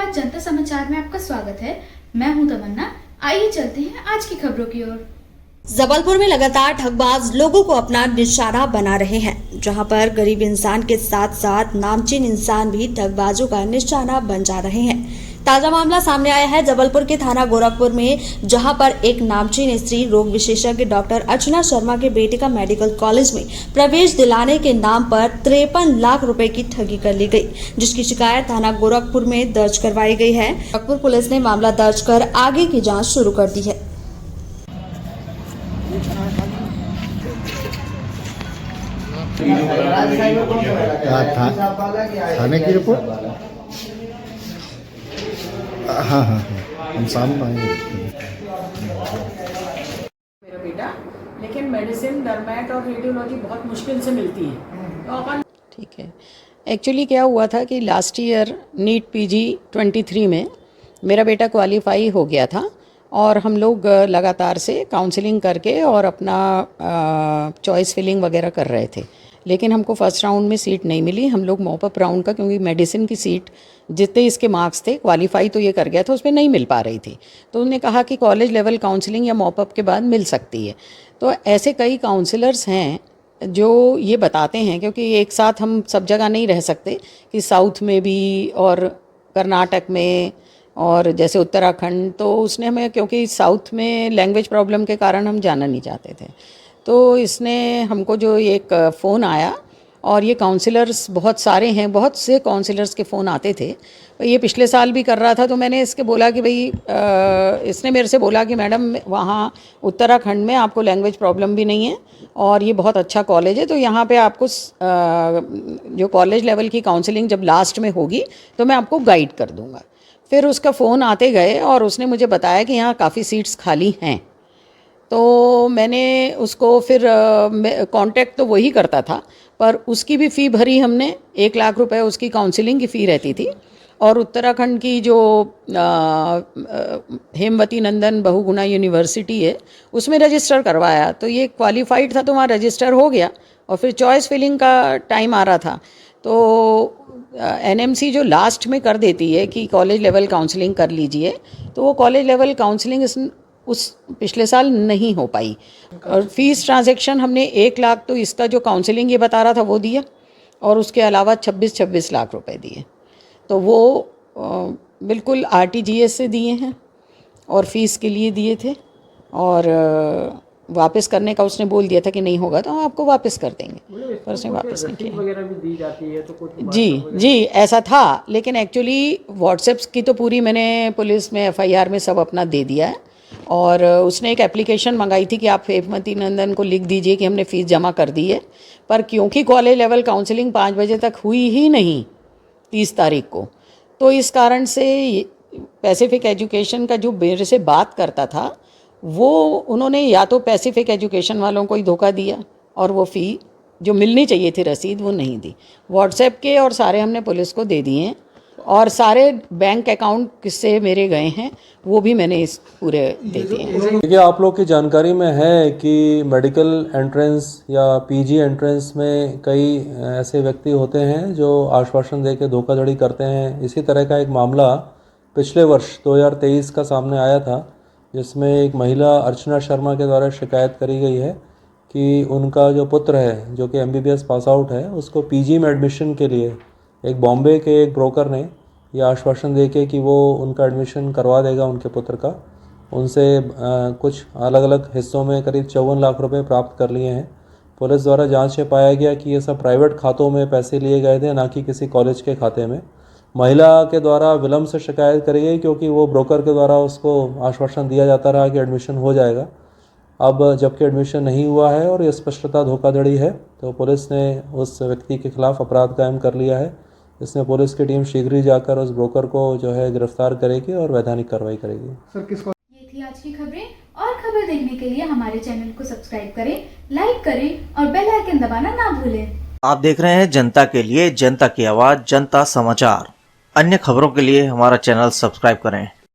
आवाज जनता समाचार में आपका स्वागत है। मैं हूं तमन्ना। आइए चलते हैं आज की खबरों की ओर। जबलपुर में लगातार ठगबाज लोगों को अपना निशाना बना रहे हैं, जहां पर गरीब इंसान के साथ साथ नामचीन इंसान भी ठगबाजों का निशाना बन जा रहे हैं। ताजा मामला सामने आया है जबलपुर के थाना गोरखपुर में, जहां पर एक नामचीन स्त्री रोग विशेषज्ञ डॉक्टर अर्चना शर्मा के बेटे का मेडिकल कॉलेज में प्रवेश दिलाने के नाम पर 53 लाख रुपए की ठगी कर ली गई, जिसकी शिकायत थाना गोरखपुर में दर्ज करवाई गई है। गोरखपुर पुलिस ने मामला दर्ज कर आगे की जाँच शुरू कर दी है। थाने की रिपोर्ट हाँ हम सामने आएंगे। मेरा बेटा, लेकिन मेडिसिन, डर्मेट और रेडियोलॉजी बहुत मुश्किल से मिलती है तो अपन ठीक है। एक्चुअली क्या हुआ था कि लास्ट ईयर नीट पीजी 23 में मेरा बेटा क्वालिफाई हो गया था और हम लोग लगातार से काउंसलिंग करके और अपना चॉइस फिलिंग वगैरह कर रहे थे, लेकिन हमको फर्स्ट राउंड में सीट नहीं मिली। हम लोग मॉपअप राउंड का, क्योंकि मेडिसिन की सीट जितने इसके मार्क्स थे, क्वालिफाई तो ये कर गया था, उसमें नहीं मिल पा रही थी। तो उन्होंने कहा कि कॉलेज लेवल काउंसलिंग या मॉपअप के बाद मिल सकती है। तो ऐसे कई काउंसलर्स हैं जो ये बताते हैं, क्योंकि एक साथ हम सब जगह नहीं रह सकते कि साउथ में भी और कर्नाटक में और जैसे उत्तराखंड, तो उसने हमें, क्योंकि साउथ में लैंग्वेज प्रॉब्लम के कारण हम जाना नहीं चाहते थे, तो इसने हमको जो एक फ़ोन आया, और ये काउंसलर्स बहुत सारे हैं, बहुत से काउंसलर्स के फ़ोन आते थे। ये पिछले साल भी कर रहा था, तो मैंने इसके बोला कि भाई इसने मेरे से बोला कि मैडम वहाँ उत्तराखंड में आपको लैंग्वेज प्रॉब्लम भी नहीं है और ये बहुत अच्छा कॉलेज है, तो यहाँ पे आपको जो कॉलेज लेवल की काउंसलिंग जब लास्ट में होगी तो मैं आपको गाइड कर दूँगा। फिर उसका फ़ोन आते गए और उसने मुझे बताया कि यहाँ काफ़ी सीट्स खाली हैं। तो मैंने उसको फिर कांटेक्ट तो वही करता था, पर उसकी भी फ़ी भरी हमने। 1 लाख रुपए उसकी काउंसलिंग की फ़ी रहती थी, और उत्तराखंड की जो हेमवती नंदन बहुगुणा यूनिवर्सिटी है उसमें रजिस्टर करवाया, तो ये क्वालिफाइड था तो वहाँ रजिस्टर हो गया। और फिर चॉइस फिलिंग का टाइम आ रहा था, तो एनएमसी जो लास्ट में कर देती है कि कॉलेज लेवल काउंसलिंग कर लीजिए, तो वो कॉलेज लेवल काउंसलिंग उस पिछले साल नहीं हो पाई। और फीस ट्रांजैक्शन हमने 1 लाख, तो इसका जो काउंसलिंग ये बता रहा था वो दिया, और उसके अलावा 26 लाख रुपए दिए। तो वो बिल्कुल आरटीजीएस से दिए हैं और फीस के लिए दिए थे, और वापस करने का उसने बोल दिया था कि नहीं होगा तो हम आपको वापस कर देंगे, पर उसने वापस नहीं किया। वगैरह भी दी जाती है तो कुछ जी ऐसा था, लेकिन एक्चुअली व्हाट्सएप की तो पूरी मैंने पुलिस में एफआईआर में सब अपना दे दिया है। और उसने एक एप्लीकेशन मंगाई थी कि आप हेमवती नंदन को लिख दीजिए कि हमने फ़ीस जमा कर दी है, पर क्योंकि कॉलेज लेवल काउंसलिंग 5 बजे तक हुई ही नहीं 30 तारीख को, तो इस कारण से पैसिफिक एजुकेशन का जो मेरे से बात करता था, वो उन्होंने या तो पैसिफिक एजुकेशन वालों को ही धोखा दिया, और वो फ़ी जो मिलनी चाहिए थी रसीद वो नहीं दी। व्हाट्सएप के और सारे हमने पुलिस को दे दिए हैं, और सारे बैंक अकाउंट किससे मेरे गए हैं वो भी मैंने इस पूरे दे दिए हैं। देखिए, आप लोग की जानकारी में है कि मेडिकल एंट्रेंस या पीजी एंट्रेंस में कई ऐसे व्यक्ति होते हैं जो आश्वासन दे के धोखाधड़ी करते हैं। इसी तरह का एक मामला पिछले वर्ष 2023 का सामने आया था, जिसमें एक महिला अर्चना शर्मा के द्वारा शिकायत करी गई है कि उनका जो पुत्र है, जो कि MBBS पास आउट है, उसको पीजी में एडमिशन के लिए एक बॉम्बे के एक ब्रोकर ने यह आश्वासन देके कि वो उनका एडमिशन करवा देगा उनके पुत्र का, उनसे कुछ अलग अलग हिस्सों में करीब 54 लाख रुपए प्राप्त कर लिए हैं। पुलिस द्वारा जांच में पाया गया कि ये सब प्राइवेट खातों में पैसे लिए गए थे, ना कि किसी कॉलेज के खाते में। महिला के द्वारा विलम्ब से शिकायत करी गई, क्योंकि वो ब्रोकर के द्वारा उसको आश्वासन दिया जाता रहा कि एडमिशन हो जाएगा। अब जबकि एडमिशन नहीं हुआ है और ये स्पष्टता धोखाधड़ी है, तो पुलिस ने उस व्यक्ति के खिलाफ अपराध कायम कर लिया है। इसमें पुलिस की टीम शीघ्र ही जाकर उस ब्रोकर को जो है गिरफ्तार करेगी और वैधानिक कार्रवाई करेगी। ये थी आज की खबरें, और खबर देखने के लिए हमारे चैनल को सब्सक्राइब करें, लाइक करें और बेल आइकन दबाना ना भूलें। आप देख रहे हैं जनता के लिए, जनता की आवाज, जनता समाचार। अन्य खबरों के लिए हमारा चैनल सब्सक्राइब करें।